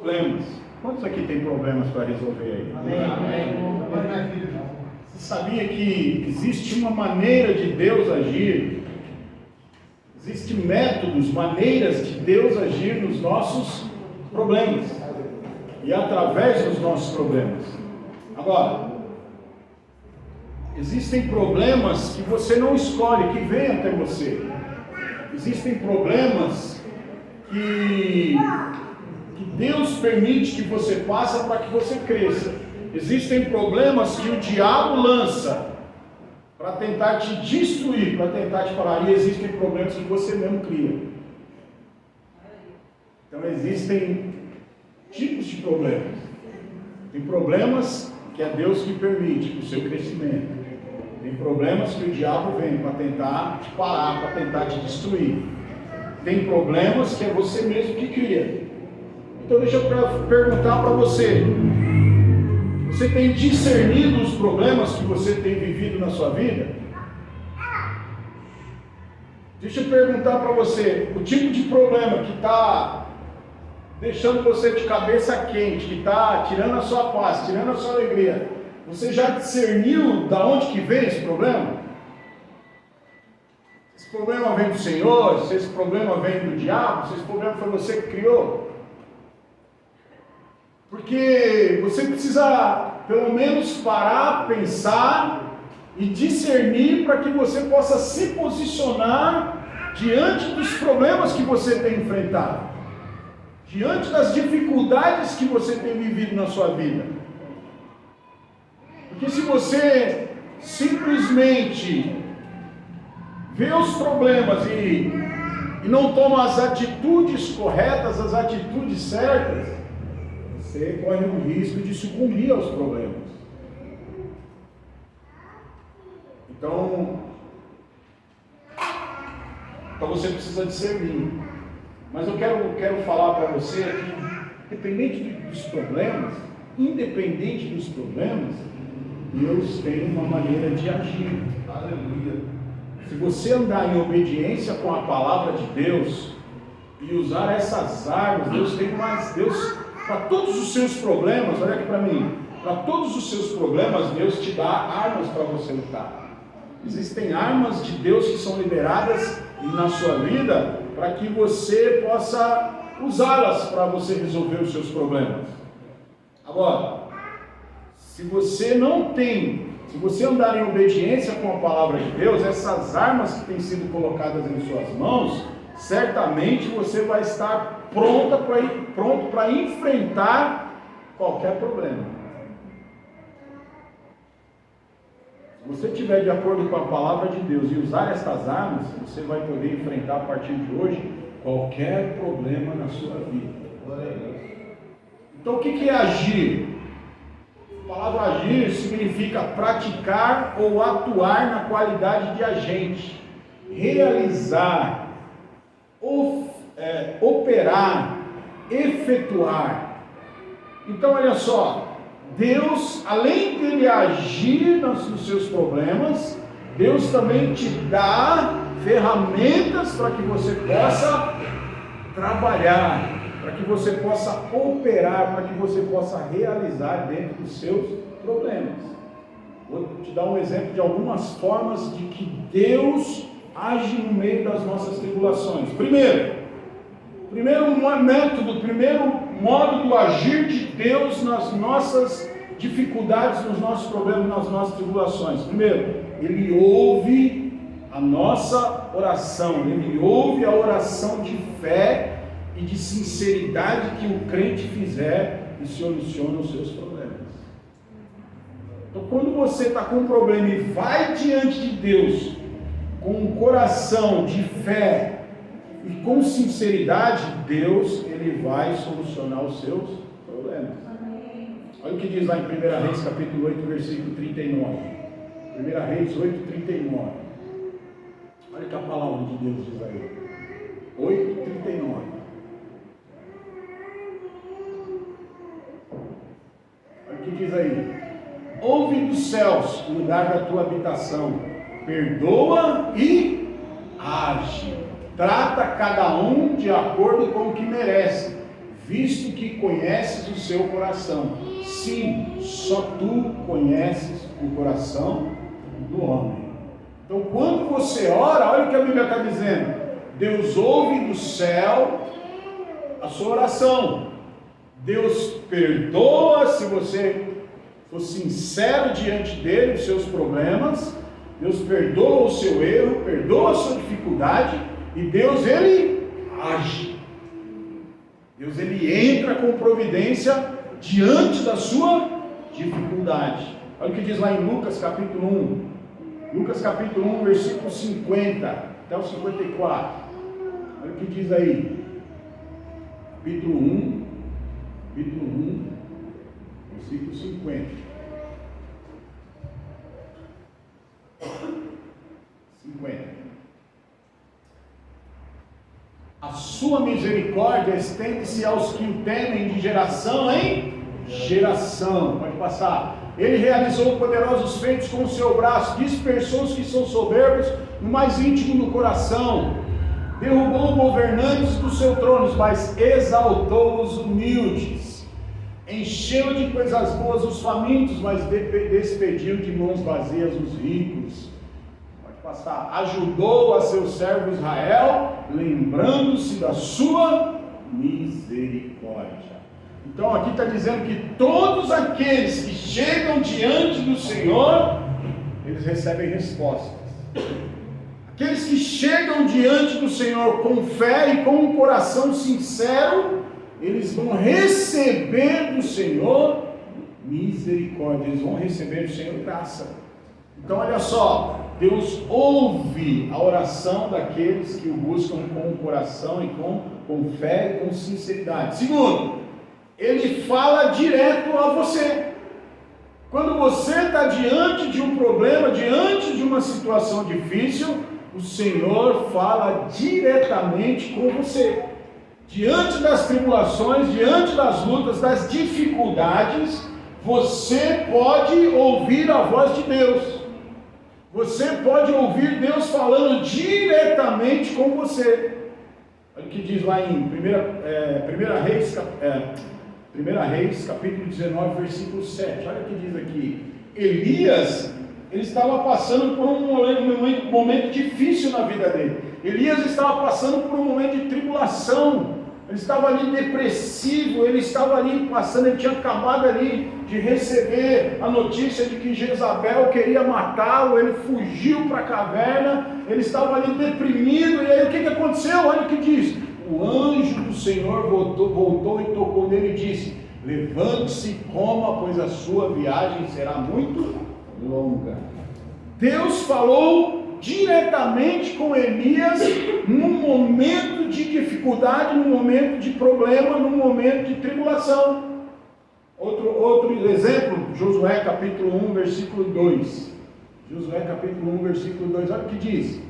problemas. Quantos aqui tem problemas para resolver aí? Amém. Você sabia que existe uma maneira de Deus agir? Existem métodos, maneiras de Deus agir nos nossos problemas e através dos nossos problemas. Agora, existem problemas que você não escolhe, que vêm até você. Existem problemas que Deus permite que você passe para que você cresça. Existem problemas que o diabo lança para tentar te destruir, para tentar te parar. E existem problemas que você mesmo cria. Então existem tipos de problemas. Tem problemas que é Deus que permite para o seu crescimento. Tem problemas que o diabo vem para tentar te parar, para tentar te destruir. Tem problemas que é você mesmo que cria. Então deixa eu perguntar para você. Você tem discernido os problemas que você tem vivido na sua vida? Deixa eu perguntar para você, o tipo de problema que está deixando você de cabeça quente, que está tirando a sua paz, tirando a sua alegria, você já discerniu de onde que vem esse problema? Se esse problema vem do Senhor, se esse problema vem do diabo, se esse problema foi você que criou? Porque você precisa, pelo menos, parar, pensar e discernir para que você possa se posicionar diante dos problemas que você tem enfrentado, diante das dificuldades que você tem vivido na sua vida. Porque se você simplesmente vê os problemas e não toma as atitudes corretas, as atitudes certas, você corre o risco de sucumbir aos problemas. Então você precisa discernir. Mas eu quero falar para você que, independente dos problemas, Deus tem uma maneira de agir. Aleluia. Se você andar em obediência com a palavra de Deus e usar essas armas, Deus para todos os seus problemas, olha aqui para mim, para todos os seus problemas, Deus te dá armas para você lutar. Existem armas de Deus que são liberadas na sua vida para que você possa usá-las para você resolver os seus problemas. Agora, se você andar em obediência com a palavra de Deus, essas armas que têm sido colocadas em suas mãos, certamente você vai estar pronto para enfrentar qualquer problema. Se você estiver de acordo com a palavra de Deus e usar estas armas, você vai poder enfrentar a partir de hoje qualquer problema na sua vida. Então o que é agir? A palavra agir significa praticar ou atuar na qualidade de agente, realizar, operar, efetuar. Então olha só, Deus, além de Ele agir nos seus problemas, Deus também te dá ferramentas para que você possa trabalhar, para que você possa operar, para que você possa realizar dentro dos seus problemas. Vou te dar um exemplo de algumas formas de que Deus age no meio das nossas tribulações. Primeiro método, primeiro modo do agir de Deus nas nossas dificuldades, nos nossos problemas, nas nossas tribulações. Primeiro, Ele ouve a nossa oração, Ele ouve a oração de fé e de sinceridade que o crente fizer e soluciona os seus problemas. Então, quando você está com um problema e vai diante de Deus com um coração de fé e com sinceridade, Deus, Ele vai solucionar os seus problemas. Olha o que diz lá em 1 Reis capítulo 8, versículo 39. 1 Reis 8, 39. Olha o que a palavra de Deus diz aí. 8, 39. Olha o que diz aí. Ouve dos céus o lugar da tua habitação, perdoa e age. Trata cada um de acordo com o que merece. visto que conheces o seu coração. Sim, só tu conheces o coração do homem. Então, quando você ora, olha o que a Bíblia está dizendo. Deus ouve do céu a sua oração. Deus perdoa se você for sincero diante dele, os seus problemas. Deus perdoa o seu erro, perdoa a sua dificuldade. E Deus, ele age. Deus, ele entra com providência diante da sua dificuldade. Olha o que diz lá em Lucas capítulo 1. Lucas capítulo 1, versículo 50 até o 54. Olha o que diz aí. Capítulo 1, versículo 50. 50. A sua misericórdia estende-se aos que o temem de geração em geração. Pode passar. Ele realizou poderosos feitos com o seu braço, dispersou os que são soberbos no mais íntimo do coração, derrubou governantes dos seus tronos, mas exaltou os humildes, encheu de coisas boas os famintos, mas despediu de mãos vazias os ricos. Passar. Ajudou a seu servo Israel, lembrando-se da sua misericórdia. Então aqui está dizendo que todos aqueles que chegam diante do Senhor, eles recebem respostas. Aqueles que chegam diante do Senhor com fé e com um coração sincero, eles vão receber do Senhor misericórdia, eles vão receber do Senhor graça. Então olha só, Deus ouve a oração daqueles que o buscam com o coração e com fé e com sinceridade. Segundo, Ele fala direto a você. Quando você está diante de um problema, diante de uma situação difícil, o Senhor fala diretamente com você. Diante das tribulações, diante das lutas, das dificuldades, você pode ouvir a voz de Deus. Você pode ouvir Deus falando diretamente com você. Olha o que diz lá em 1 Reis, capítulo 19, versículo 7. Olha o que diz aqui. Elias, ele estava passando por um momento difícil na vida dele. Elias estava passando por um momento de tribulação. Ele estava ali depressivo, ele estava ali passando, ele tinha acabado ali de receber a notícia de que Jezabel queria matá-lo, ele fugiu para a caverna, ele estava ali deprimido, e aí o que aconteceu? Olha o que diz, o anjo do Senhor voltou e tocou nele e disse, levante-se e coma, pois a sua viagem será muito longa. Deus falou diretamente com Elias num momento de dificuldade, num momento de problema, num momento de tribulação. Outro exemplo, Josué capítulo 1, versículo 2. Josué capítulo 1, versículo 2, olha o que diz.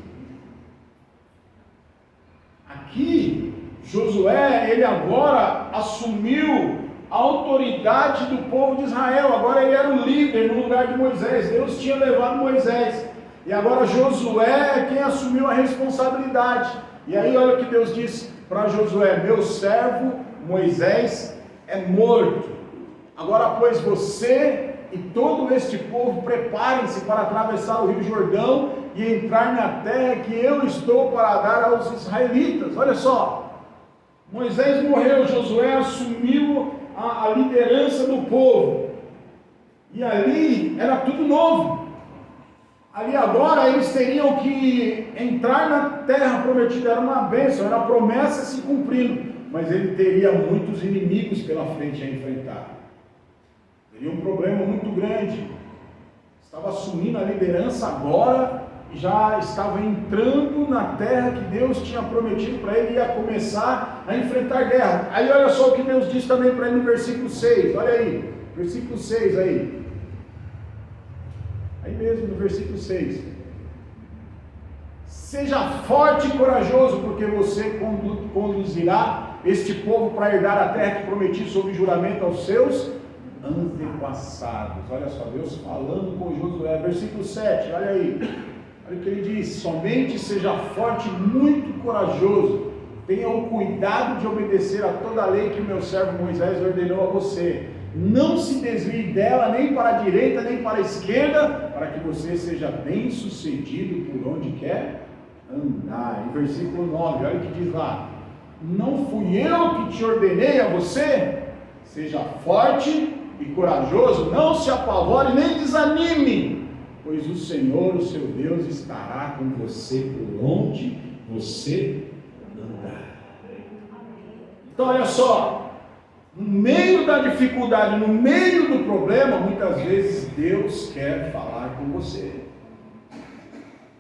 Aqui, Josué, ele agora assumiu a autoridade do povo de Israel. Agora ele era o líder no lugar de Moisés. Deus tinha levado Moisés. E agora Josué é quem assumiu a responsabilidade. E aí olha o que Deus disse para Josué: meu servo Moisés é morto. Agora, pois, você e todo este povo preparem-se para atravessar o rio Jordão e entrar na terra que eu estou para dar aos israelitas. Olha só, Moisés morreu, Josué assumiu a liderança do povo. E ali era tudo novo. Ali agora eles teriam que entrar na terra prometida, era uma bênção, era a promessa se cumprindo, mas ele teria muitos inimigos pela frente a enfrentar, teria um problema muito grande, estava assumindo a liderança agora, e já estava entrando na terra que Deus tinha prometido para ele, e ia começar a enfrentar guerra. Aí olha só o que Deus diz também para ele no versículo 6, olha aí, versículo 6 aí mesmo no versículo 6, seja forte e corajoso, porque você conduzirá este povo para herdar a terra que prometi sob juramento aos seus antepassados. Olha só, Deus falando com Josué, versículo 7, olha aí, olha o que ele diz: somente seja forte e muito corajoso, tenha o cuidado de obedecer a toda a lei que o meu servo Moisés ordenou a você. Não se desvie dela nem para a direita nem para a esquerda, para que você seja bem sucedido por onde quer andar. Em versículo 9, olha o que diz lá: não fui eu que te ordenei a você? Seja forte e corajoso, não se apavore nem desanime, pois o Senhor, o seu Deus, estará com você por onde você andar. Então olha só, no meio da dificuldade, no meio do problema, muitas vezes Deus quer falar com você.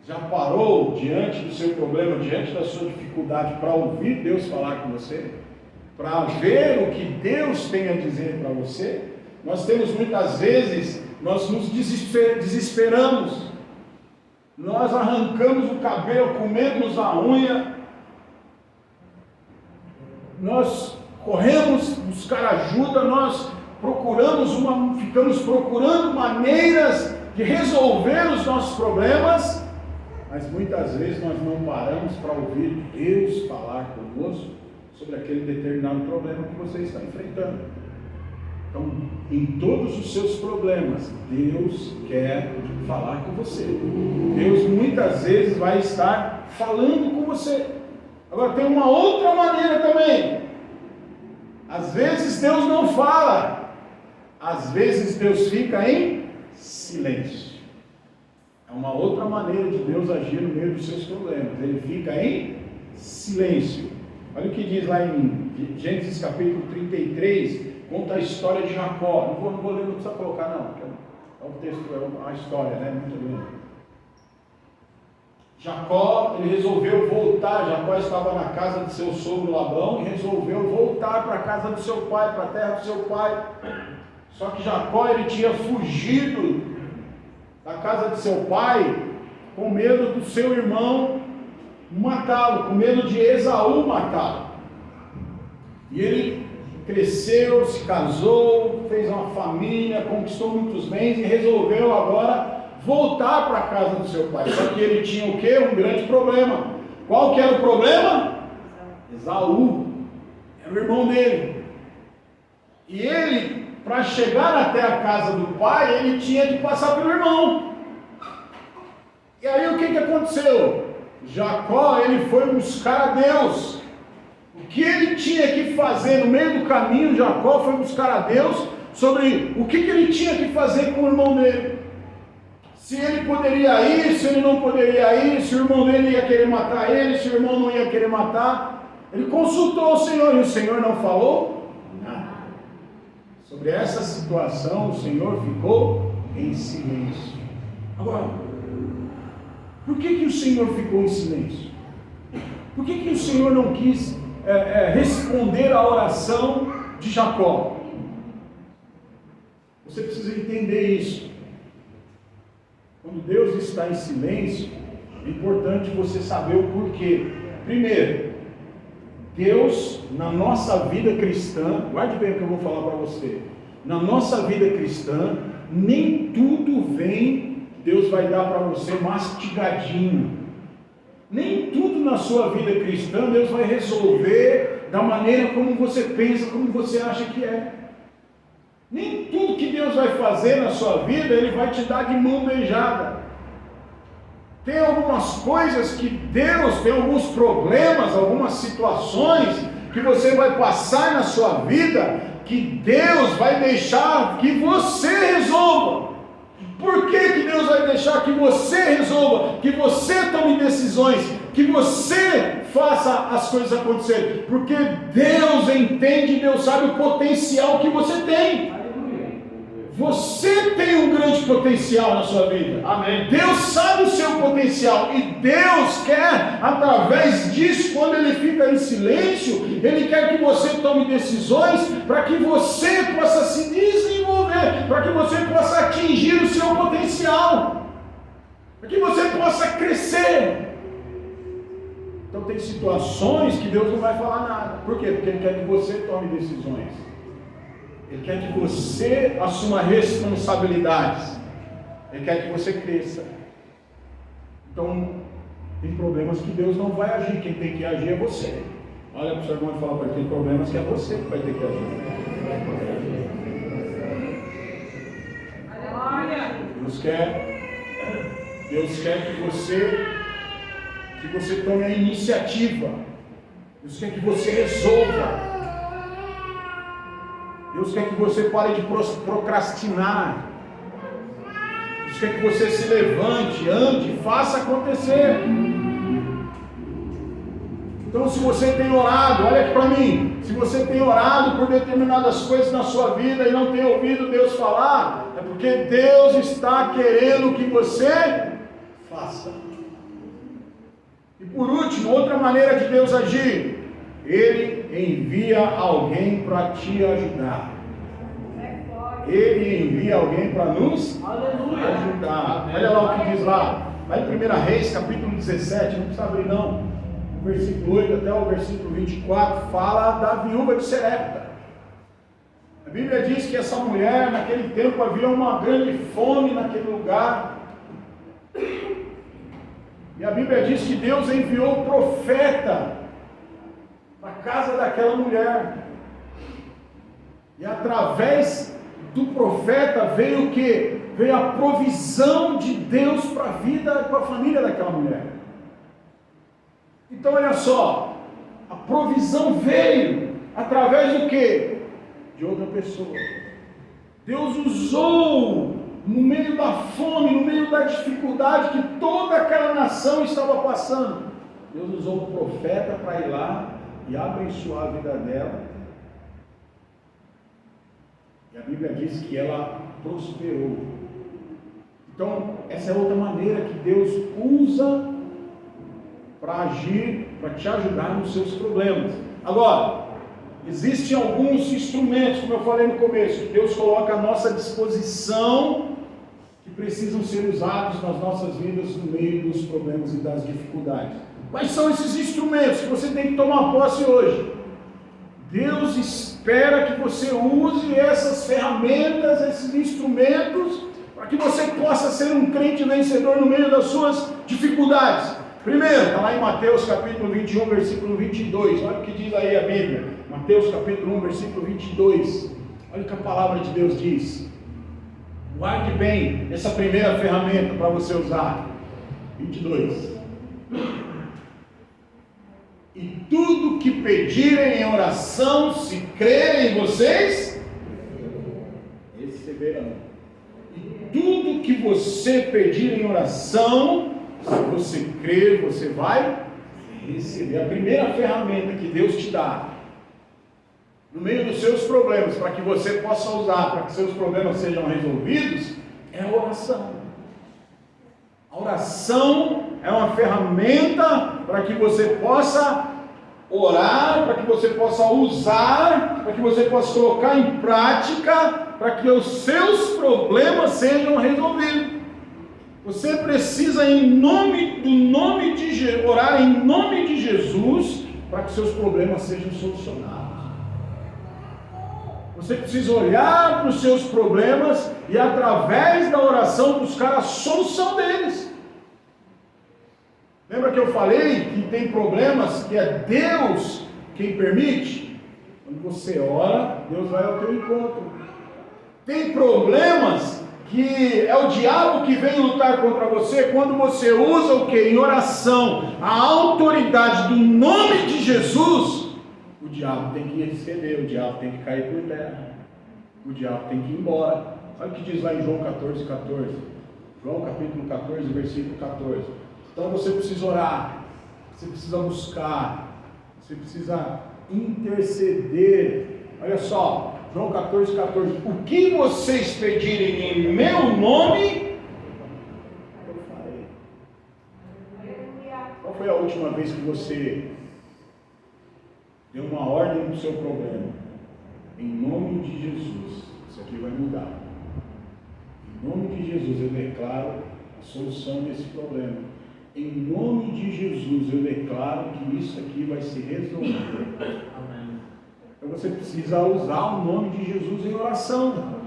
Já parou diante do seu problema, diante da sua dificuldade, para ouvir Deus falar com você? Para ver o que Deus tem a dizer para você? Nós temos muitas vezes, nós nos desesperamos, nós arrancamos o cabelo, comemos a unha, nós corremos buscar ajuda, nós ficamos procurando maneiras de resolver os nossos problemas, mas muitas vezes nós não paramos para ouvir Deus falar conosco sobre aquele determinado problema que você está enfrentando. Então, em todos os seus problemas, Deus quer falar com você. Deus muitas vezes vai estar falando com você. Agora tem uma outra maneira também. Às vezes Deus não fala, às vezes Deus fica em silêncio. É uma outra maneira de Deus agir no meio dos seus problemas. Ele fica em silêncio. Olha o que diz lá em Gênesis capítulo 33, conta a história de Jacó. Não vou ler, não precisa colocar não, é um texto, é uma história, né? Muito bem. Jacó, ele resolveu voltar. Jacó estava na casa de seu sogro Labão e resolveu voltar para a casa do seu pai, para a terra do seu pai. Só que Jacó, ele tinha fugido da casa de seu pai com medo do seu irmão matá-lo, com medo de Esaú matá-lo. E ele cresceu, se casou, fez uma família, conquistou muitos bens e resolveu agora voltar para a casa do seu pai. Só que ele tinha o quê? Um grande problema. Qual que era o problema? Esaú era o irmão dele. E ele, para chegar até a casa do pai, ele tinha que passar pelo irmão. E aí o que aconteceu? Jacó, ele foi buscar a Deus. O que ele tinha que fazer no meio do caminho, Jacó foi buscar a Deus sobre o que ele tinha que fazer com o irmão dele. Se ele poderia ir, se ele não poderia ir, se o irmão dele ia querer matar ele, se o irmão não ia querer matar. Ele consultou o Senhor e o Senhor não falou nada. Sobre essa situação, o Senhor ficou em silêncio. Agora, por que o Senhor ficou em silêncio? Por que o Senhor não quis responder à oração de Jacó? Você precisa entender isso. Quando Deus está em silêncio, é importante você saber o porquê. Primeiro, Deus, na nossa vida cristã, guarde bem o que eu vou falar para você. Na nossa vida cristã, nem tudo vem, Deus vai dar para você mastigadinho. Nem tudo na sua vida cristã Deus vai resolver da maneira como você pensa, como você acha que é. Nem tudo que Deus vai fazer na sua vida, Ele vai te dar de mão beijada. Tem algumas coisas que Deus, tem alguns problemas, algumas situações que você vai passar na sua vida, que Deus vai deixar que você resolva. Por que Deus vai deixar que você resolva, que você tome decisões, que você faça as coisas acontecerem? Porque Deus entende, Deus sabe o potencial que você tem. Você tem um grande potencial na sua vida. Amém. Deus sabe o seu potencial e Deus quer, através disso, quando Ele fica em silêncio, Ele quer que você tome decisões para que você possa se desenvolver, para que você possa atingir o seu potencial, para que você possa crescer. Então tem situações que Deus não vai falar nada. Por quê? Porque Ele quer que você tome decisões. Ele quer que você assuma responsabilidades. Ele quer que você cresça. Então, tem problemas que Deus não vai agir. Quem tem que agir é você. Olha para o seu irmão e fala para ele: tem problemas que é você que vai ter que agir. Deus quer que você tome a iniciativa. Deus quer que você resolva. Deus quer que você pare de procrastinar. Deus quer que você se levante, ande, faça acontecer. Então, se você tem orado, olha aqui para mim, se você tem orado por determinadas coisas na sua vida e não tem ouvido Deus falar, é porque Deus está querendo que você faça. E por último, outra maneira de Deus agir: Ele envia alguém para te ajudar. Ele envia alguém para nos ajudar. Olha lá o que diz lá em 1 Reis, capítulo 17, não precisa abrir não. O versículo 8 até o versículo 24 fala da viúva de Serepta. A Bíblia diz que essa mulher, naquele tempo, havia uma grande fome naquele lugar. E a Bíblia diz que Deus enviou o profeta para a casa daquela mulher. E através do profeta veio o quê? Veio a provisão de Deus para a vida, para a família daquela mulher. Então olha só, a provisão veio através do quê? De outra pessoa. Deus usou no meio da fome, no meio da dificuldade que toda aquela nação estava passando. Deus usou o profeta para ir lá e abençoar a vida dela. E a Bíblia diz que ela prosperou. Então, essa é outra maneira que Deus usa para agir, para te ajudar nos seus problemas. Agora, existem alguns instrumentos, como eu falei no começo, que Deus coloca à nossa disposição, que precisam ser usados nas nossas vidas no meio dos problemas e das dificuldades. Quais são esses instrumentos que você tem que tomar posse hoje? Deus espera que você use essas ferramentas, esses instrumentos, para que você possa ser um crente vencedor no meio das suas dificuldades. Primeiro, está lá em Mateus capítulo 21, versículo 22. Olha o que diz aí a Bíblia. Mateus capítulo 1, versículo 22. Olha o que a palavra de Deus diz. Guarde bem essa primeira ferramenta para você usar. 22. E tudo que pedirem em oração, se crerem vocês, receberão. E tudo que você pedir em oração, se você crer, você vai receber. A primeira ferramenta que Deus te dá no meio dos seus problemas, para que você possa usar, para que seus problemas sejam resolvidos, é a oração. A oração é uma ferramenta para que você possa orar, para que você possa usar, para que você possa colocar em prática, para que os seus problemas sejam resolvidos. Você precisa, orar em nome de Jesus, para que seus problemas sejam solucionados. Você precisa olhar para os seus problemas e, através da oração, buscar a solução deles. Lembra que eu falei que tem problemas que é Deus quem permite? Quando você ora, Deus vai ao teu encontro. Tem problemas que é o diabo que vem lutar contra você, quando você usa o que? Em oração, a autoridade do nome de Jesus, o diabo tem que ceder, o diabo tem que cair por terra, o diabo tem que ir embora. Olha o que diz lá em João 14, 14. João capítulo 14, versículo 14. Então você precisa orar, você precisa buscar, você precisa interceder. Olha só, João 14, 14. O que vocês pedirem em meu nome, eu farei. Qual foi a última vez que você deu uma ordem para o seu problema? Em nome de Jesus, isso aqui vai mudar. Em nome de Jesus eu declaro a solução desse problema. Em nome de Jesus eu declaro que isso aqui vai se resolver. Amém. Então você precisa usar o nome de Jesus em oração.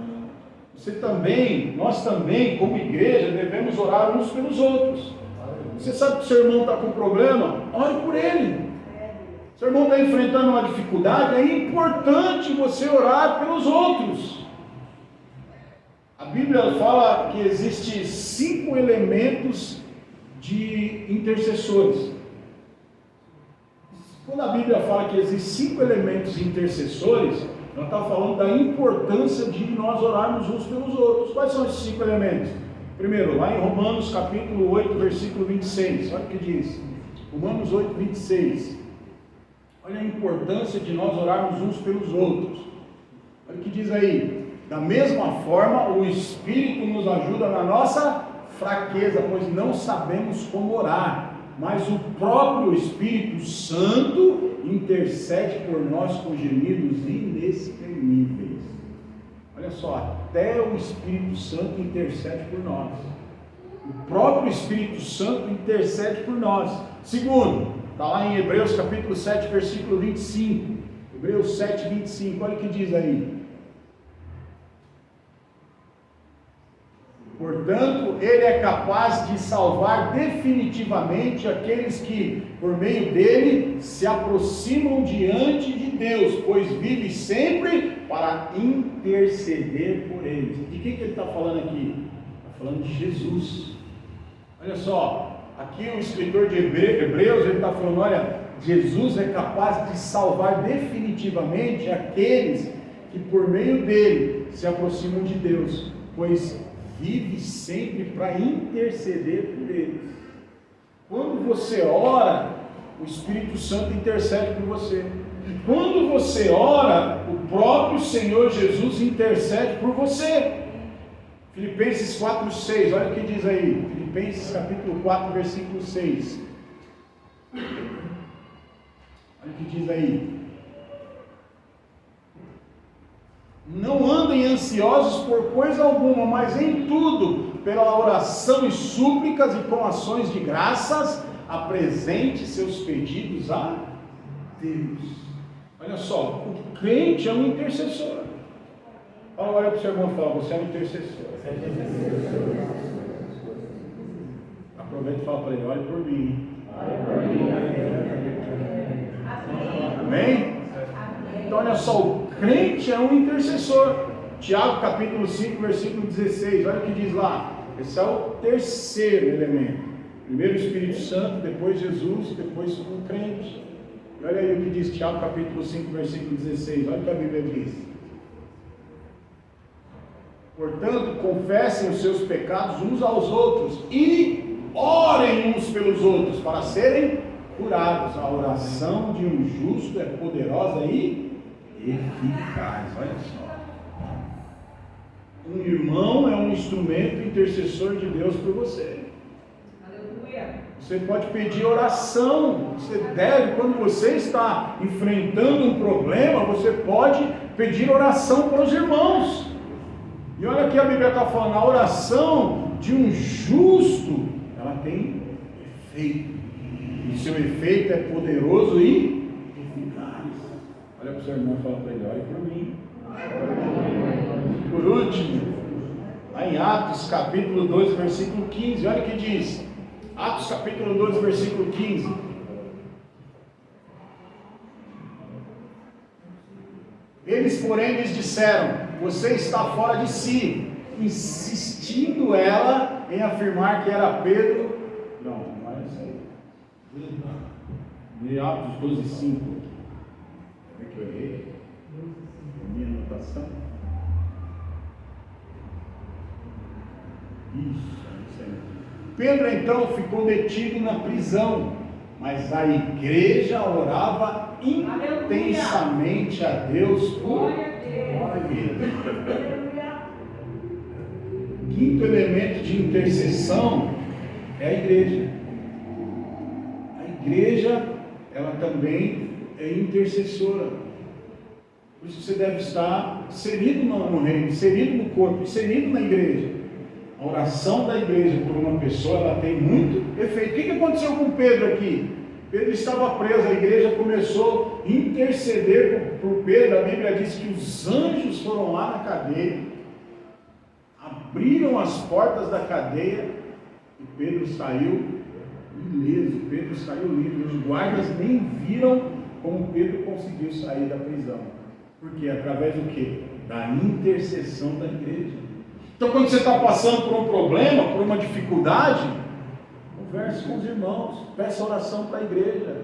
Nós também, como igreja, devemos orar uns pelos outros. Você sabe que o seu irmão está com problema? Ore por ele. Seu irmão está enfrentando uma dificuldade, é importante você orar pelos outros. A Bíblia fala que existem 5 elementos de intercessores. Quando a Bíblia fala que existem 5 elementos intercessores, ela está falando da importância de nós orarmos uns pelos outros. Quais são esses 5 elementos? Primeiro, lá em Romanos capítulo 8, versículo 26, olha o que diz. Romanos 8, 26. Olha a importância de nós orarmos uns pelos outros. Olha o que diz aí. Da mesma forma, o Espírito nos ajuda na nossa fraqueza, pois não sabemos como orar, mas o próprio Espírito Santo intercede por nós com gemidos inexprimíveis. Olha só, até o Espírito Santo intercede por nós. O próprio Espírito Santo intercede por nós. Segundo, está lá em Hebreus capítulo 7, versículo 25. Hebreus 7, 25, olha o que diz aí. Portanto, Ele é capaz de salvar definitivamente aqueles que, por meio dele, se aproximam diante de Deus, pois vive sempre para interceder por eles. De quem que ele está falando aqui? Está falando de Jesus. Olha só, aqui o escritor de Hebreus, ele está falando, olha, Jesus é capaz de salvar definitivamente aqueles que, por meio dele, se aproximam de Deus, pois vive sempre para interceder por eles. Quando você ora, o Espírito Santo intercede por você. Quando você ora, o próprio Senhor Jesus intercede por você. Filipenses 4, 6, olha o que diz aí. Filipenses capítulo 4, versículo 6. Olha o que diz aí. Não andem ansiosos por coisa alguma, mas em tudo, pela oração e súplicas e com ações de graças, apresente seus pedidos a Deus. Olha só, o crente é um intercessor. Olha para o seu irmão e fala, você é um intercessor. Aproveita e fala para ele, olha por mim. Amém? Então olha só, o crente é um intercessor. Tiago capítulo 5, versículo 16, olha o que diz lá. Esse é o terceiro elemento. Primeiro o Espírito Santo, depois Jesus, depois o crente. E olha aí o que diz Tiago capítulo 5, versículo 16, olha o que a Bíblia diz. Portanto, confessem os seus pecados uns aos outros e orem uns pelos outros para serem curados. A oração de um justo é poderosa e eficaz. Olha só. Um irmão é um instrumento intercessor de Deus por você. Aleluia. Você pode pedir oração. Você deve, quando você está enfrentando um problema, você pode pedir oração para os irmãos. E olha aqui a Bíblia está falando, a oração de um justo, ela tem efeito. E seu efeito é poderoso e eficaz. Olha para o seu irmão e fala para ele, olha por mim. Por último, lá em Atos capítulo 12, versículo 15, olha o que diz. Atos capítulo 12, versículo 15. Eles, porém, lhes disseram, você está fora de si, insistindo ela em afirmar que era Pedro. Não é isso aí. De Atos 12, 5. Como é que eu errei? Minha anotação. Isso aí. Pedro então ficou detido na prisão, mas a igreja orava intensamente a Deus por ele. Quinto elemento de intercessão é a igreja. A igreja, ela também é intercessora. Por isso você deve estar inserido no reino, inserido no corpo, inserido na igreja. A oração da igreja por uma pessoa, ela tem muito efeito. O que aconteceu com Pedro aqui? Pedro estava preso, a igreja começou a interceder por Pedro. A Bíblia diz que os anjos foram lá na cadeia, abriram as portas da cadeia e Pedro saiu ileso, Pedro saiu livre. Os guardas nem viram como Pedro conseguiu sair da prisão. Porque através do quê? Da intercessão da igreja. Então, quando você está passando por um problema, por uma dificuldade, converse com os irmãos, peça oração para a igreja.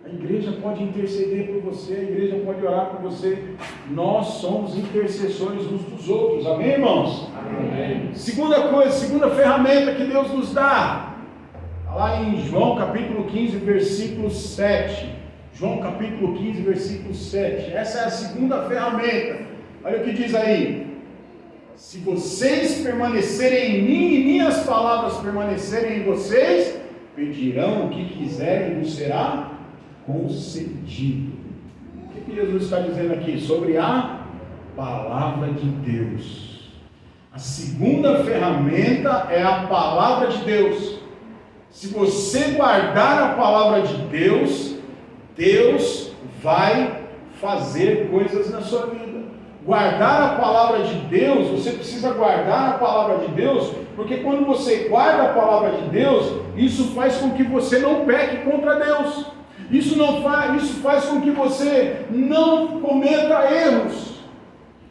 A igreja pode interceder por você, a igreja pode orar por você. Nós somos intercessores uns dos outros. Amém, irmãos? Amém. Segunda coisa, segunda ferramenta que Deus nos dá. Está lá em João capítulo 15, versículo 7. João capítulo 15, versículo 7. Essa é a segunda ferramenta. Olha o que diz aí. Se vocês permanecerem em mim e minhas palavras permanecerem em vocês, pedirão o que quiserem e vos será concedido. O que Jesus está dizendo aqui? Sobre a palavra de Deus. A segunda ferramenta é a palavra de Deus. Se você guardar a palavra de Deus, Deus vai fazer coisas na sua vida. Guardar a palavra de Deus, você precisa guardar a palavra de Deus, porque quando você guarda a palavra de Deus, isso faz com que você não peque contra Deus. Isso faz com que você não cometa erros.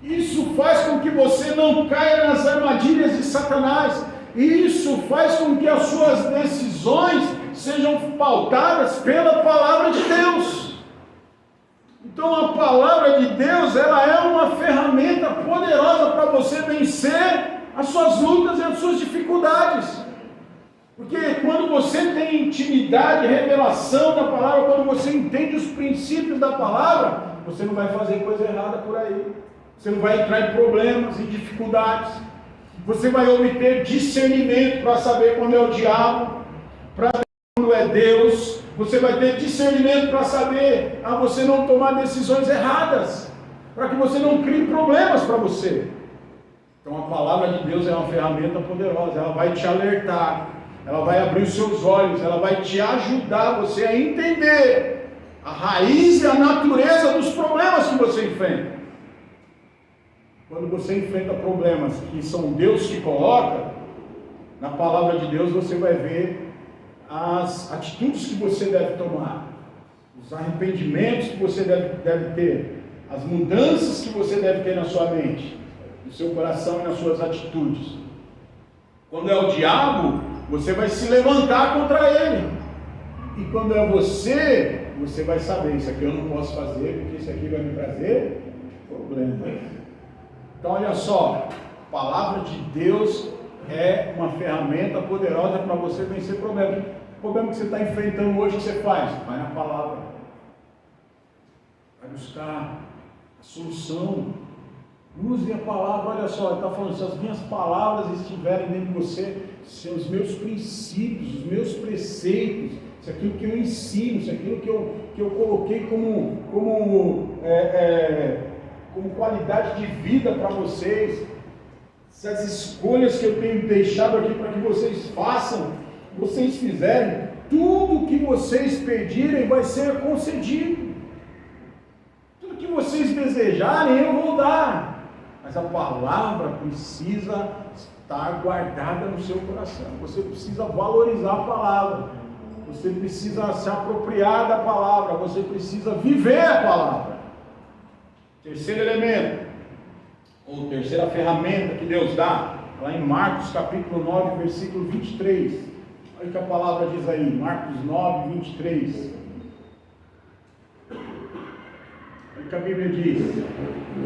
Isso faz com que você não caia nas armadilhas de Satanás. Isso faz com que as suas decisões sejam pautadas pela palavra de Deus. Então a palavra de Deus, ela é uma ferramenta poderosa para você vencer as suas lutas e as suas dificuldades. Porque quando você tem intimidade, revelação da palavra, quando você entende os princípios da palavra, você não vai fazer coisa errada por aí. Você não vai entrar em problemas, em dificuldades. Você vai obter discernimento para saber quando é o diabo, para saber quando é Deus. Você vai ter discernimento para saber, você não tomar decisões erradas, para que você não crie problemas para você. Então a palavra de Deus é uma ferramenta poderosa, ela vai te alertar, ela vai abrir os seus olhos, ela vai te ajudar você a entender a raiz e a natureza dos problemas que você enfrenta. Quando você enfrenta problemas que são Deus que coloca, na palavra de Deus você vai ver as atitudes que você deve tomar, os arrependimentos que você deve ter, as mudanças que você deve ter na sua mente, no seu coração e nas suas atitudes. Quando é o diabo, você vai se levantar contra ele. E quando é você vai saber, isso aqui eu não posso fazer, porque isso aqui vai me trazer problemas. Então olha só, a palavra de Deus é uma ferramenta poderosa para você vencer problemas. O problema que você está enfrentando hoje, o que você faz? Vai na palavra. Vai buscar a solução. Use a palavra, olha só, ele está falando, se as minhas palavras estiverem dentro de você, se os meus princípios, os meus preceitos, se aquilo que eu ensino, se aquilo que eu coloquei como qualidade de vida para vocês, se as escolhas que eu tenho deixado aqui para que vocês façam, vocês fizerem, tudo que vocês pedirem vai ser concedido. Tudo que vocês desejarem eu vou dar. Mas a palavra precisa estar guardada no seu coração. Você precisa valorizar a palavra. Você precisa se apropriar da palavra. Você precisa viver a palavra. Terceiro elemento, ou terceira ferramenta que Deus dá, lá em Marcos capítulo 9, versículo 23. Olha o que a palavra diz aí, Marcos 9, 23. Olha o que a Bíblia diz.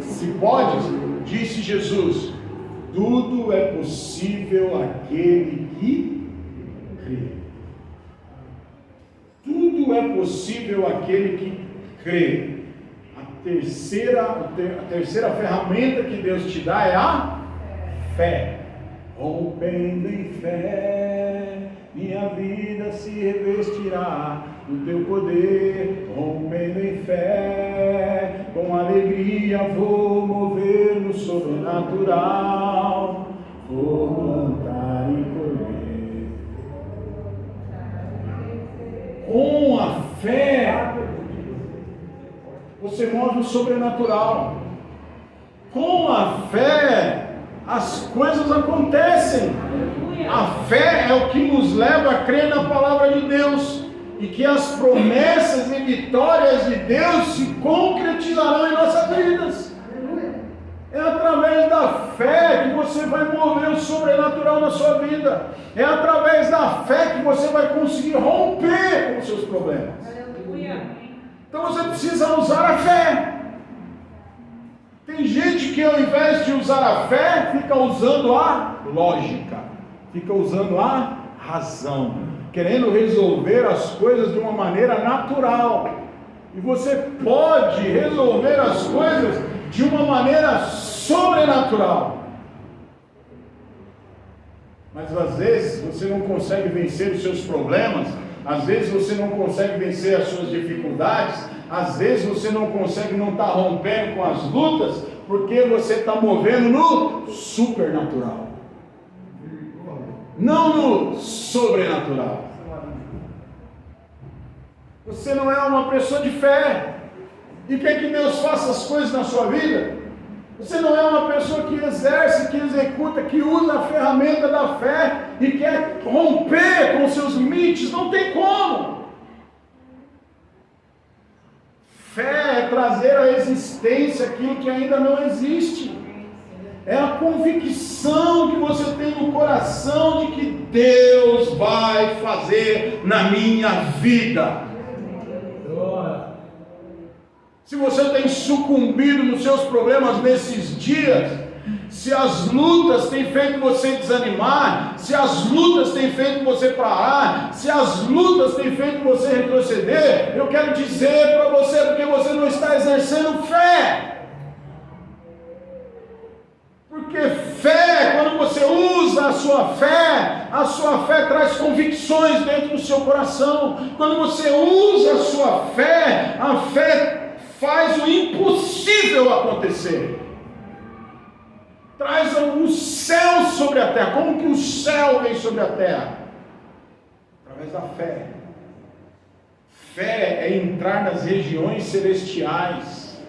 Se podes, disse Jesus, tudo é possível àquele que crê. Tudo é possível àquele que crê. A terceira ferramenta que Deus te dá é a fé. Rompendo em fé, minha vida se revestirá do teu poder. Rompendo em fé, com alegria vou mover no sobrenatural. Vou plantar e colher. Com a fé, você move o sobrenatural. Com a fé, as coisas acontecem. A fé é o que nos leva a crer na palavra de Deus. e que as promessas e vitórias de Deus se concretizarão em nossas vidas. É através da fé que você vai mover o sobrenatural na sua vida. É através da fé que você vai conseguir romper com os seus problemas. Então você precisa usar a fé. Tem gente que ao invés de usar a fé, fica usando a lógica, fica usando a razão, querendo resolver as coisas de uma maneira natural. E você pode resolver as coisas de uma maneira sobrenatural. Mas às vezes você não consegue vencer os seus problemas, às vezes você não consegue vencer as suas dificuldades, às vezes você não consegue, não está rompendo com as lutas, porque você está movendo no supernatural, não no sobrenatural. Você não é uma pessoa de fé e quer que Deus faça as coisas na sua vida. Você não é uma pessoa que exerce, que executa, que usa a ferramenta da fé e quer romper com seus limites. Não tem como. Fé é trazer à existência aquilo que ainda não existe. É a convicção que você tem no coração de que Deus vai fazer na minha vida. Se você tem sucumbido nos seus problemas nesses dias, se as lutas têm feito você desanimar, se as lutas têm feito você parar, se as lutas têm feito você retroceder, eu quero dizer para você, porque você não está exercendo fé. Porque fé, quando você usa a sua fé traz convicções dentro do seu coração. Quando você usa a fé faz o impossível acontecer. Traz o céu sobre a terra. Como que o céu vem sobre a terra? Através da fé. Fé é entrar nas regiões celestiais.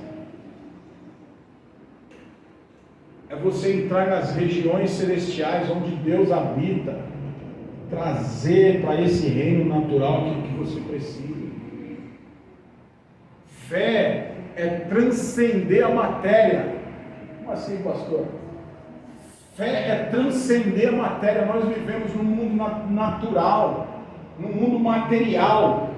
É você entrar nas regiões celestiais onde Deus habita. Trazer para esse reino natural aquilo que você precisa. Fé é transcender a matéria. Como assim, pastor? Fé é transcender a matéria. Nós vivemos num mundo natural, num mundo material.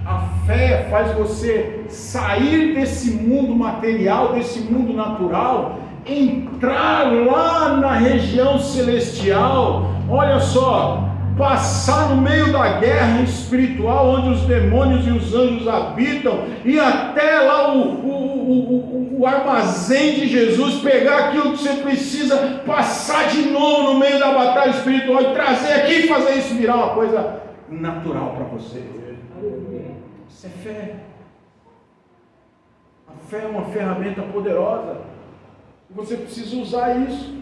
A fé faz você sair desse mundo material, desse mundo natural, entrar lá na região celestial. Olha só, passar no meio da guerra espiritual, onde os demônios e os anjos habitam, e até lá o armazém de Jesus, pegar aquilo que você precisa, passar de novo no meio da batalha espiritual e trazer aqui e fazer isso virar uma coisa natural para você. Isso é fé. A fé é uma ferramenta poderosa. Você precisa usar isso.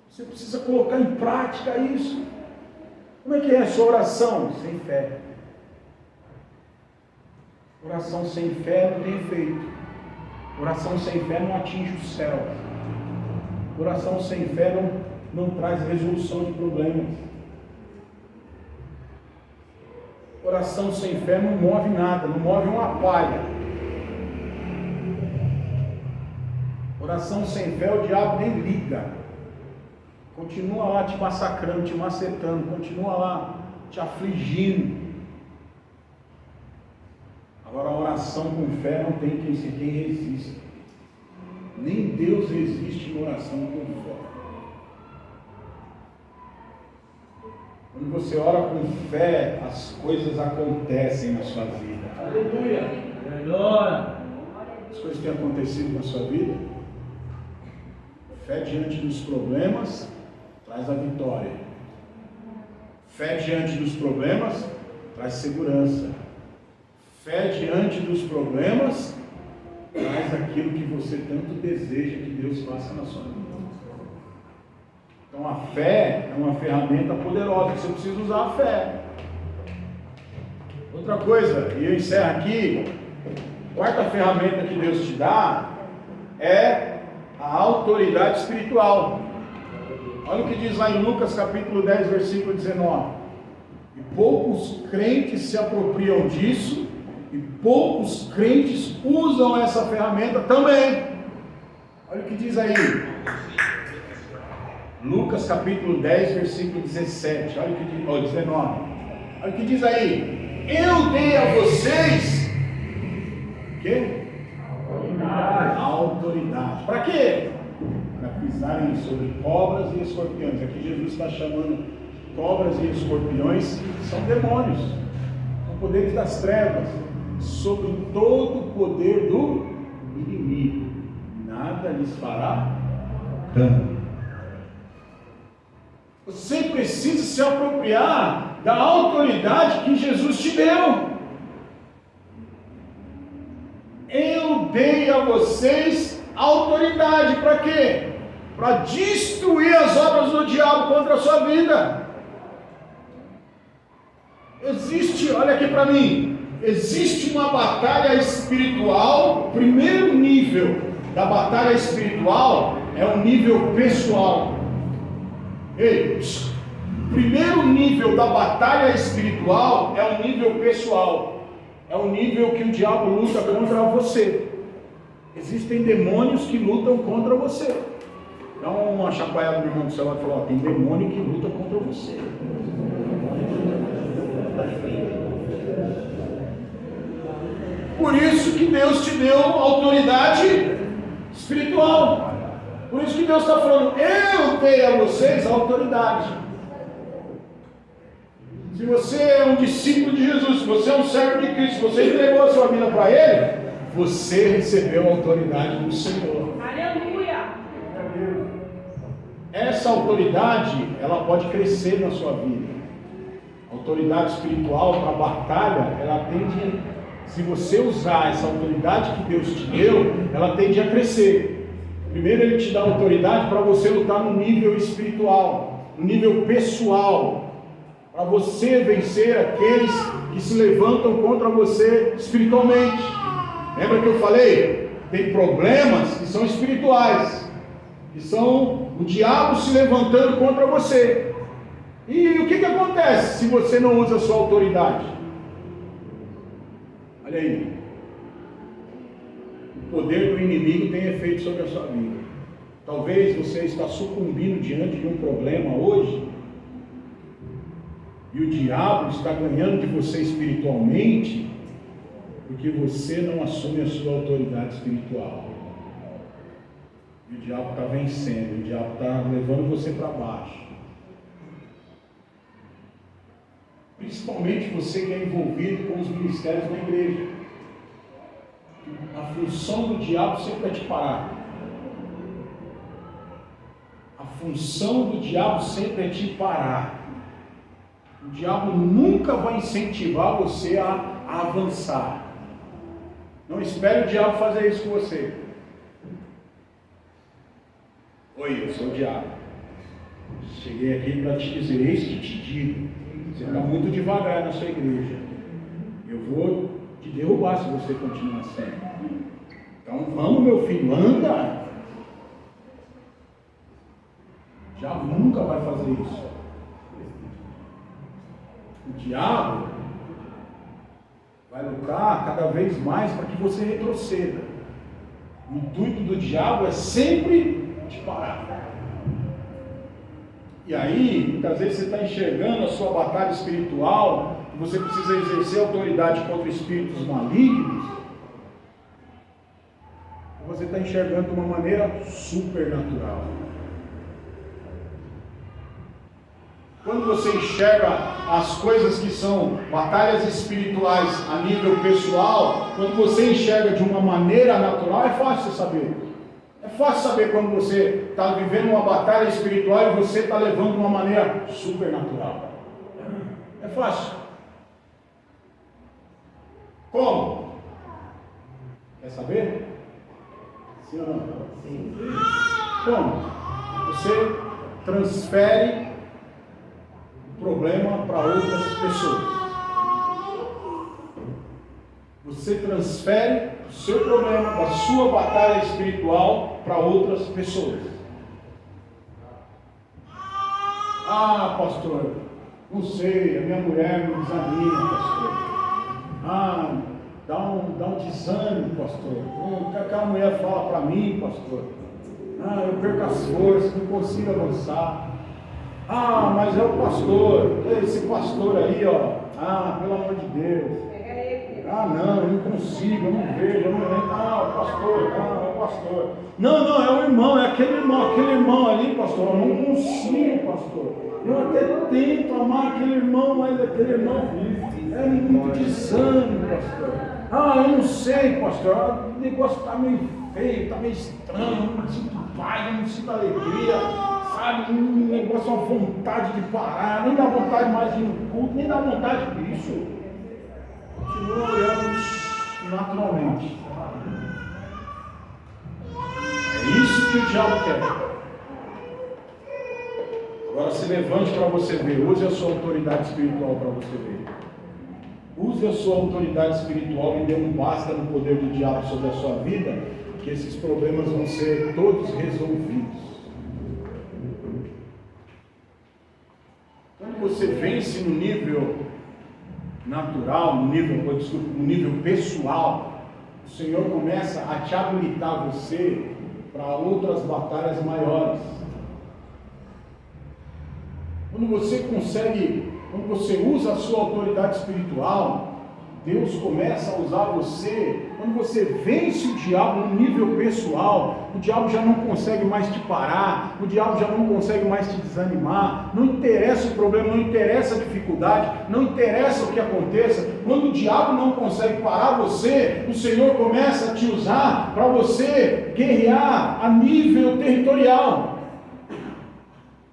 Você precisa colocar em prática isso. Como é que é a sua oração? Sem fé. Oração sem fé não tem efeito. Oração sem fé não atinge o céu. Oração sem fé não traz resolução de problemas. Oração sem fé não move nada, não move uma palha. Oração sem fé o diabo nem liga. Continua lá te massacrando, te macetando, continua lá te afligindo. Agora a oração com fé não tem quem resista. Nem Deus resiste em oração com fé. Quando você ora com fé, as coisas acontecem na sua vida. Aleluia! Aleluia! As coisas têm acontecido na sua vida. Fé diante dos problemas traz a vitória. Fé diante dos problemas traz segurança. Fé diante dos problemas traz aquilo que você tanto deseja que Deus faça na sua vida. Então a fé é uma ferramenta poderosa, você precisa usar a fé. Outra coisa, e eu encerro aqui, a quarta ferramenta que Deus te dá é a autoridade espiritual. Olha o que diz lá em Lucas capítulo 10, versículo 19. E poucos crentes se apropriam disso, e poucos crentes usam essa ferramenta também. Olha o que diz aí. Lucas capítulo 10, versículo 17. Olha o que diz, 19. Olha o que diz aí. Eu dei a vocês o quê? Autoridade. Para quê? Para pisarem sobre cobras e escorpiões. Aqui Jesus está chamando cobras e escorpiões, são demônios, são poderes das trevas, sobre todo o poder do inimigo. Nada lhes fará dano. Você precisa se apropriar da autoridade que Jesus te deu. Eu dei a vocês autoridade para quê? Para destruir as obras do diabo contra a sua vida. Existe, olha aqui para mim, existe uma batalha espiritual. O primeiro nível da batalha espiritual é o nível pessoal. Ei, o primeiro nível da batalha espiritual é o nível pessoal. É o nível que o diabo luta contra você. Existem demônios que lutam contra você. Dá uma chacoalhada no irmão do celular e fala: tem demônio que luta contra você. Por isso que Deus te deu autoridade espiritual. Por isso que Deus está falando: eu dei a vocês a autoridade. Se você é um discípulo de Jesus, se você é um servo de Cristo, se você entregou a sua vida para Ele, você recebeu a autoridade do Senhor. Aleluia! Essa autoridade, ela pode crescer na sua vida. A autoridade espiritual para a batalha, ela tende, se você usar essa autoridade que Deus te deu, ela tende a crescer. Primeiro Ele te dá autoridade para você lutar no nível espiritual, no nível pessoal, para você vencer aqueles que se levantam contra você espiritualmente. Lembra que eu falei? Tem problemas que são espirituais, que são o diabo se levantando contra você. E o que acontece se você não usa a sua autoridade? Olha aí. O poder do inimigo tem efeito sobre a sua vida. Talvez você está sucumbindo diante de um problema hoje, e o diabo está ganhando de você espiritualmente, porque você não assume a sua autoridade espiritual. E o diabo está vencendo, o diabo está levando você para baixo. Principalmente você que é envolvido com os ministérios da igreja. A função do diabo sempre é te parar. A função do diabo sempre é te parar. O diabo nunca vai incentivar você a avançar. Não espere o diabo fazer isso com você. Oi, eu sou o diabo. Cheguei aqui para te dizer, eis que te digo. Você está muito devagar na sua igreja. Eu vou te derrubar se você continuar assim. Então vamos, meu filho, anda. O diabo nunca vai fazer isso. O diabo vai lutar cada vez mais para que você retroceda. O intuito do diabo é sempre te parar. E aí, muitas vezes você está enxergando a sua batalha espiritual, que você precisa exercer autoridade contra espíritos malignos, você está enxergando de uma maneira supernatural. Quando você enxerga as coisas que são batalhas espirituais a nível pessoal, quando você enxerga de uma maneira natural, é fácil saber. É fácil saber quando você está vivendo uma batalha espiritual e você está levando de uma maneira supernatural. É fácil. Como? Quer saber? Sim ou não? Sim. Como? Você transfere o problema para outras pessoas. Você transfere o seu problema, a sua batalha espiritual para outras pessoas. Ah, pastor, Não sei, a minha mulher me desanima, pastor. Dá um desânimo, pastor. O que aquela mulher fala para mim, pastor? Eu perco as forças, não consigo avançar. Mas é o pastor, esse pastor aí, ó. Pelo amor de Deus. Não, eu não consigo, eu não vejo, eu não vejo. O pastor, é o pastor. Não, é o irmão, é aquele irmão ali, pastor. Eu não consigo, pastor. Eu até tento amar aquele irmão, mas aquele irmão é muito desânimo, pastor. Eu não sei, pastor. O negócio está meio feio, está meio estranho, eu não sinto paz, eu não sinto alegria, sabe? Um negócio, uma vontade de parar, nem dá vontade mais de ir no culto, nem dá vontade disso. Continua olhando naturalmente. É isso que o diabo quer. Agora se levante para você ver. Use a sua autoridade espiritual para você ver. Use a sua autoridade espiritual e dê um basta no poder do diabo sobre a sua vida, que esses problemas vão ser todos resolvidos. Quando você vence no nível natural, no nível pessoal, o Senhor começa a te habilitar você para outras batalhas maiores. Quando você usa a sua autoridade espiritual, Deus começa a usar você. Quando você vence o diabo no nível pessoal, o diabo já não consegue mais te parar, o diabo já não consegue mais te desanimar. Não interessa o problema, não interessa a dificuldade, não interessa o que aconteça. Quando o diabo não consegue parar você, o Senhor começa a te usar para você guerrear a nível territorial.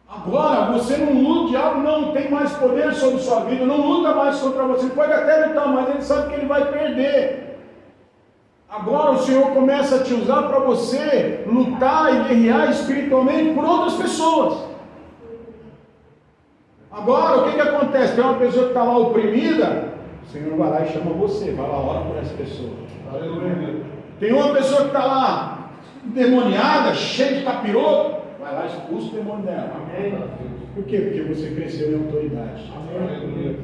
Agora, você não luta, o diabo não tem mais poder sobre sua vida, não luta mais contra você, pode até lutar, mas ele sabe que ele vai perder. Agora o Senhor começa a te usar para você lutar e guerrear espiritualmente por outras pessoas. Agora, o que acontece? Tem uma pessoa que está lá oprimida, o Senhor vai lá e chama você, vai lá, ora por essa pessoa. Aleluia. Tem uma pessoa que está lá endemoniada, cheia de capiroto, vai lá e expulsa o demônio dela. Amém. Por quê? Porque você cresceu em autoridade. Amém.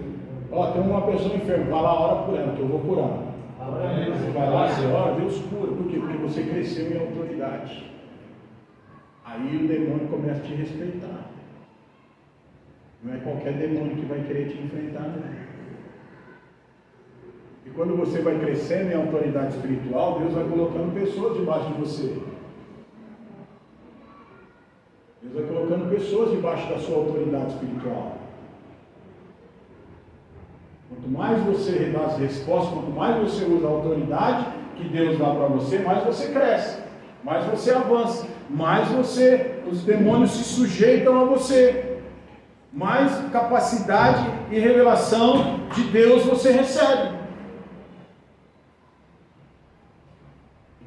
Tem uma pessoa enferma, vai lá, ora por ela, que eu vou curar. Amém. Você vai lá, você ora, Deus cura. Por quê? Porque você cresceu em autoridade. Aí o demônio começa a te respeitar. Não é qualquer demônio que vai querer te enfrentar, não. E quando você vai crescendo em autoridade espiritual, Deus vai colocando pessoas debaixo de você. Deus vai colocando pessoas debaixo da sua autoridade espiritual. Quanto mais você dá as respostas, quanto mais você usa a autoridade que Deus dá para você, mais você cresce, mais você avança, mais os demônios se sujeitam a você, mais capacidade e revelação de Deus você recebe.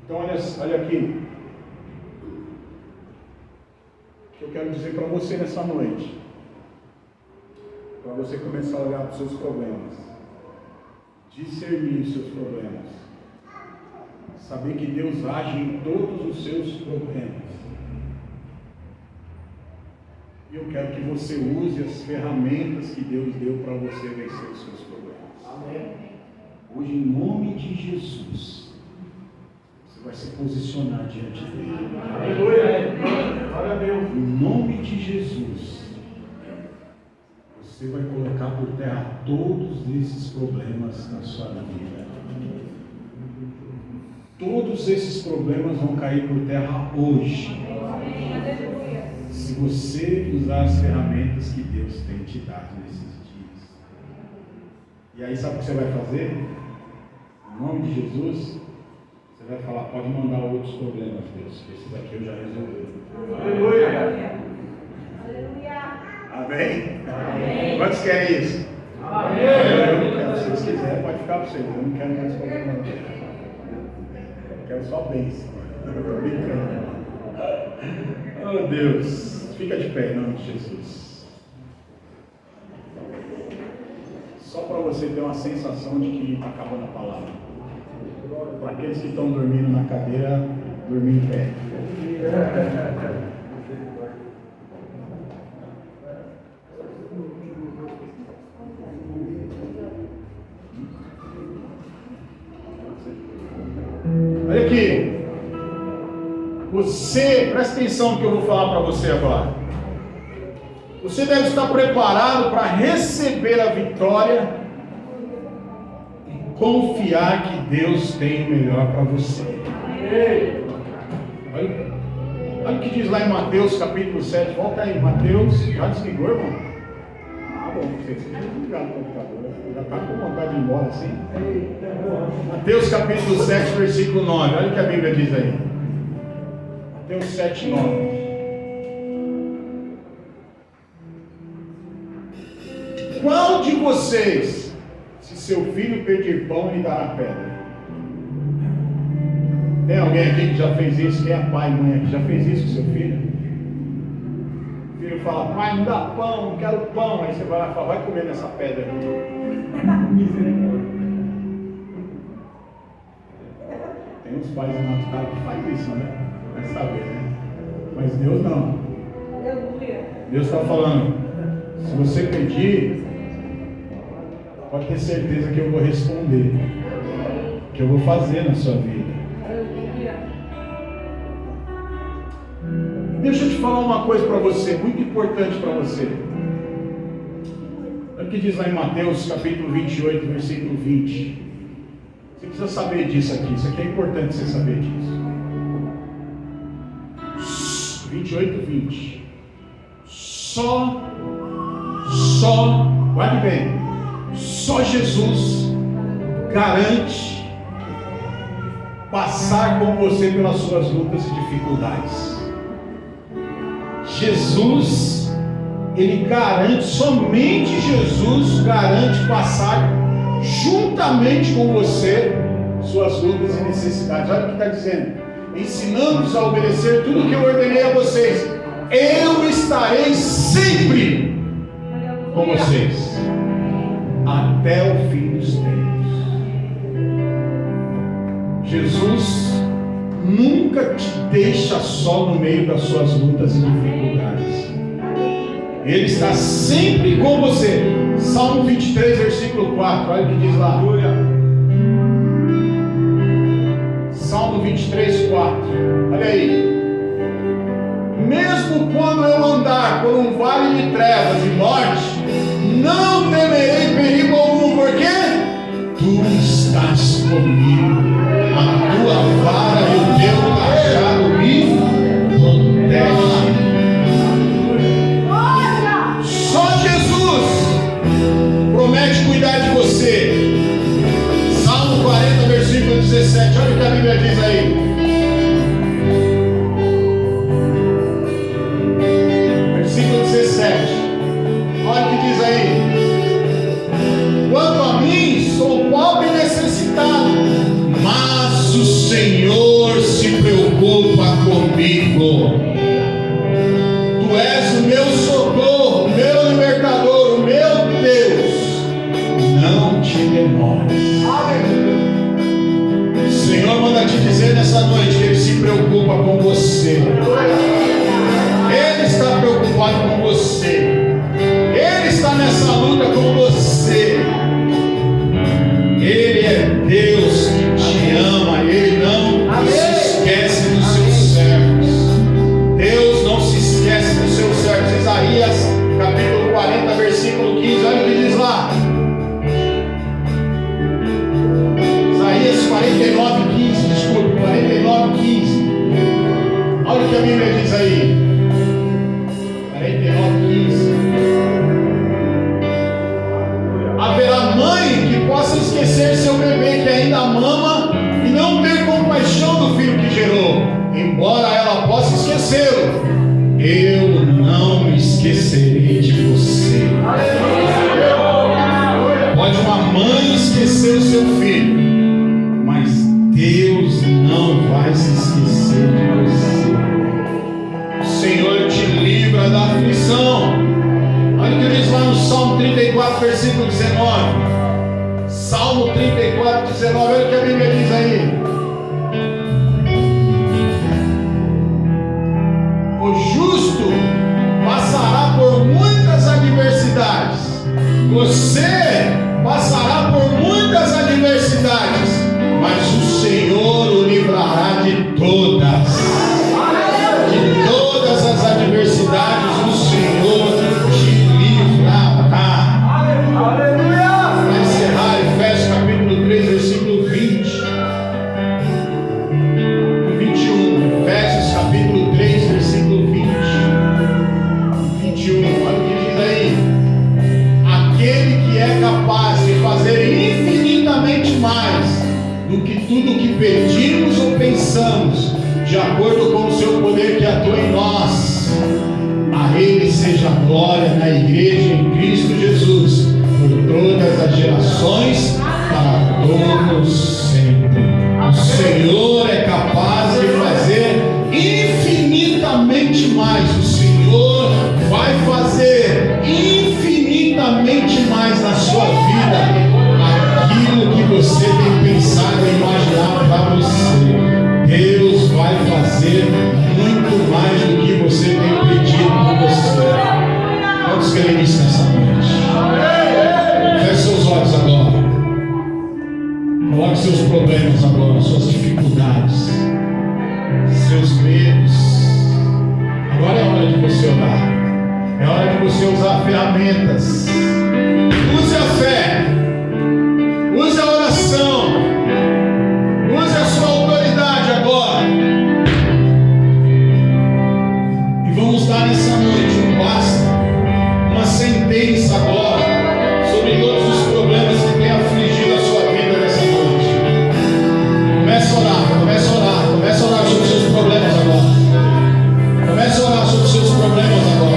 Então olha aqui. O que eu quero dizer para você nessa noite, para você começar a olhar para os seus problemas, discernir os seus problemas, saber que Deus age em todos os seus problemas. E eu quero que você use as ferramentas que Deus deu para você vencer os seus problemas. Amém. Hoje, em nome de Jesus, vai se posicionar diante dele. Aleluia! Glória a Deus! Em nome de Jesus, você vai colocar por terra todos esses problemas na sua vida. Todos esses problemas vão cair por terra hoje. Se você usar as ferramentas que Deus tem te dado nesses dias. E aí sabe o que você vai fazer? Em nome de Jesus, você vai falar, pode mandar outros problemas, Deus, que esse daqui eu já resolvi. Aleluia! Amém? Amém. Quantos querem isso? Amém. Eu não quero, se vocês quiserem, pode ficar para vocês. Eu não quero mais problema. Eu quero só bênção. Oh Deus, fica de pé em nome de Jesus. Só para você ter uma sensação de que está acabando a palavra. Para aqueles que estão dormindo na cadeira, dormir em pé. você, presta atenção no que eu vou falar para você agora. Você deve estar preparado para receber a vitória e confiar que Deus tem o melhor para você. Olha o que diz lá em Mateus capítulo 7. Volta aí, Mateus. Já desligou, irmão? Ah, bom, você tem que desligar no computador. Já está com vontade de ir embora assim. Mateus capítulo 7, versículo 9. Olha o que a Bíblia diz aí. Mateus 7, 9. Qual de vocês, se seu filho pedir pão, lhe dará pedra? Tem alguém aqui que já fez isso? Quem é pai e mãe aqui já fez isso com seu filho? O filho fala, pai, não dá pão, não quero pão. Aí você vai lá e fala, vai comer nessa pedra aqui. Tem uns pais naturais que fazem isso, né? Vai saber, né? Mas Deus não. Deus está falando, se você pedir, pode ter certeza que eu vou responder, que eu vou fazer na sua vida. Deixa eu te falar uma coisa para você, muito importante para você. Olha o que diz lá em Mateus capítulo 28, versículo 20. Você precisa saber disso aqui, isso aqui é importante você saber disso. 28, 20. Só, guarde bem, só Jesus garante passar com você pelas suas lutas e dificuldades. Jesus, Ele garante, somente Jesus garante passar juntamente com você suas lutas e necessidades. Olha o que está dizendo: ensinando-os a obedecer tudo o que eu ordenei a vocês, eu estarei sempre com vocês até o fim dos tempos. Jesus nunca te deixa só no meio das suas lutas e dificuldades. Ele está sempre com você. Salmo 23, versículo 4. Olha o que diz lá. Salmo 23, 4. Olha aí. Mesmo quando eu andar por um vale de trevas e morte, não temerei perigo algum, porque tu estás comigo. A tua vara e o teu cajado me protegem. Só Jesus promete cuidar de você. Salmo 40, versículo 17. Olha o que a Bíblia diz aí. Versículo 17. Olha o que diz aí. Quanto a mim, sou pobre e necessitado, mas o Senhor se preocupa comigo. Tu és o meu socorro, o meu libertador, o meu Deus. Não te demores. O Senhor manda te dizer nessa noite que Ele se preocupa com você. Ele está preocupado com você. Ele está nessa luta com você. Ele é Deus que te ama. Ele não se esquece dos seus servos. Deus não se esquece dos seus servos. Isaías capítulo 40, versículo 15. Olha o que diz lá. Isaías 49, 15. Desculpe, 49, 15. Olha o que a Bíblia diz aí. 49, 15. Haverá mãe que possa esquecer seu bebê que ainda mama e não ter compaixão do filho que gerou, embora ela possa esquecê-lo. Eu não me esquecerei de você. Pode uma mãe esquecer o seu filho, mas Deus não vai se esquecer de você. O Senhor te livra da aflição. Olha o que diz lá no Salmo 34, versículo 19. Salmo 34, 19. Olha o que a Bíblia diz aí. O justo passará por muitas adversidades. Você passará por muitas adversidades, mas o Senhor o livrará de todas. abençoado em nós. A Ele seja a glória na igreja em Cristo Jesus, por todas as gerações, para todos sempre. O Senhor é capaz de fazer infinitamente mais. O Senhor vai fazer infinitamente mais na sua vida aquilo que você tem pensado e imaginado para você. Deus vai fazer muito mais do que você tem pedido por você. Quantos creem nisso nessa noite? Feche seus olhos agora. Coloque seus problemas agora, suas dificuldades, seus medos. Agora é hora de você orar. É hora de você usar ferramentas. Use a fé. Use a oração. Use a sua autoridade agora. E vamos dar nessa noite um basta, uma sentença agora sobre todos os problemas que têm afligido a sua vida nessa noite. Comece a orar, comece a orar, comece a orar sobre os seus problemas agora. Comece a orar sobre os seus problemas agora.